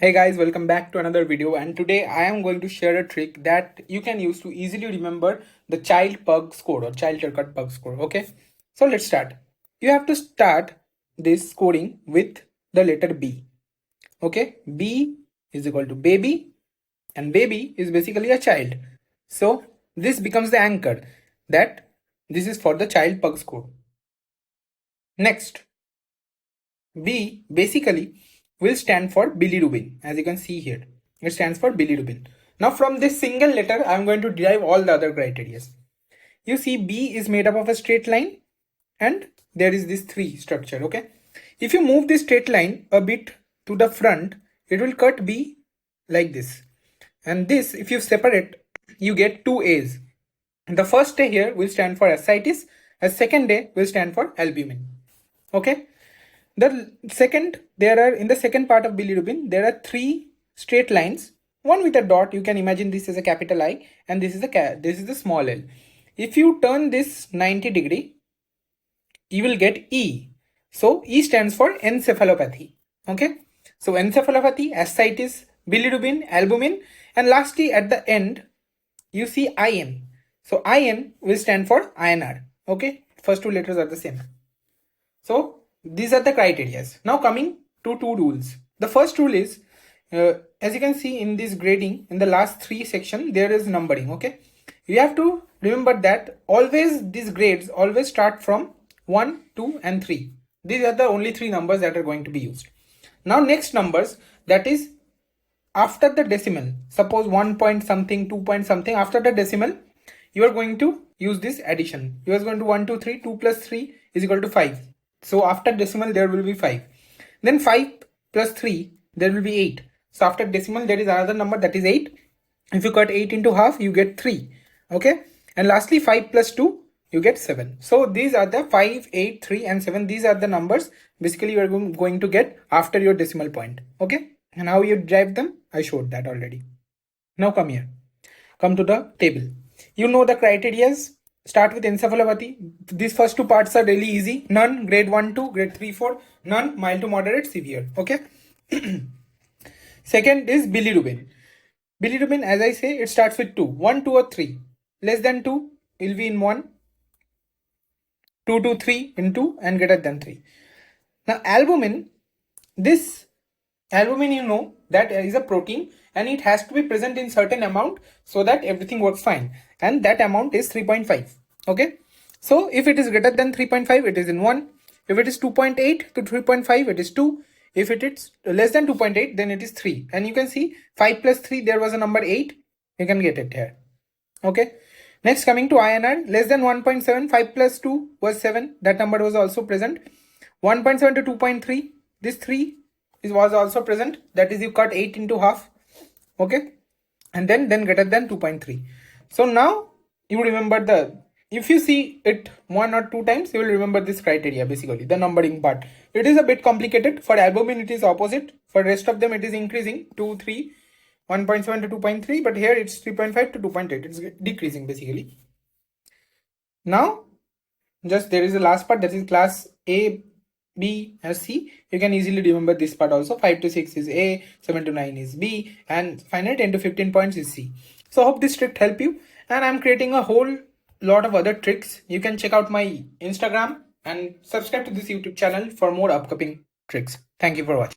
Hey guys, welcome back to another video, and today I am going to share a trick that you can use to easily remember the child-pugh score or child-pugh score. Okay, so let's start. You have to start this scoring with the letter B. Okay, B is equal to baby, and baby is basically a child. So this becomes the anchor that this is for the child-pugh score. Next, B basically will stand for bilirubin, as you can see here. It stands for bilirubin. Now from this single letter, I am going to derive all the other criteria. You see B is made up of a straight line and there is this 3 structure, okay? If you move this straight line a bit to the front, it will cut B like this. And this, if you separate, you get 2 A's. The first A here will stand for ascites, a second A will stand for albumin, okay? The second, in the second part of bilirubin, there are 3 straight lines. One with a dot, you can imagine this as a capital I, and this is the small l. If you turn this 90 degree, you will get E. So E stands for encephalopathy. Okay. So encephalopathy, ascites, bilirubin, albumin, and lastly at the end, you see IN. So IN will stand for INR. Okay. First 2 letters are the same. So these are the criteria. Now coming to 2 rules. The first rule is, as you can see in this grading, in the last 3 section, there is numbering. Okay, you have to remember that always these grades always start from 1, 2 and 3. These are the only 3 numbers that are going to be used. Now next numbers, that is after the decimal, suppose 1 point something, 2 point something, after the decimal, you are going to use this addition. You are going to 1, 2, 3, 2 plus 3 is equal to 5. So after decimal there will be 5. Then 5 plus 3 there will be 8. So after decimal there is another number, that is 8. If you cut 8 into half, you get 3. Okay. And lastly 5 plus 2 you get 7. So these are the 5, 8, 3 and 7. These are the numbers basically you are going to get after your decimal point. Okay. And how you derive them, I showed that already. Now come here. Come to the table. You know the criterias. Start with encephalopathy. These first 2 parts are really easy. None, grade 1, 2, grade 3, 4. None, mild to moderate, severe. Okay. Second is bilirubin. Bilirubin, as I say, it starts with 2. 1, 2 or 3. Less than 2 will be in 1. 2 to 3 in 2 and greater than 3. Now albumin, this albumin, you know that is a protein and it has to be present in certain amount so that everything works fine, and that amount is 3.5. okay, so if it is greater than 3.5, it is in 1. If it is 2.8 to 3.5, it is 2. If it is less than 2.8, then it is 3. And you can see 5 plus 3, there was a number 8. You can get it here. Okay. Next, coming to INR, less than 1.7, 5 plus 2 was 7. That number was also present. 1.7 to 2.3, this 3 was also present. That is, you cut 8 into half. Okay. And then greater than 2.3. So now you remember if you see it 1 or 2 times, you will remember this criteria, basically the numbering part. It is a bit complicated. For albumin it is opposite. For rest of them it is increasing 2, 3, 1.7 to 2.3, but here it's 3.5 to 2.8. It's decreasing basically. Now just there is a last part, that is class A, B and C. You can easily remember this part also. 5 to 6 is A, 7 to 9 is B, and finally 10 to 15 points is C. So I hope this trick help you, and I'm creating a whole lot of other tricks. You can check out my Instagram and subscribe to this YouTube channel for more upcoming tricks. Thank you for watching.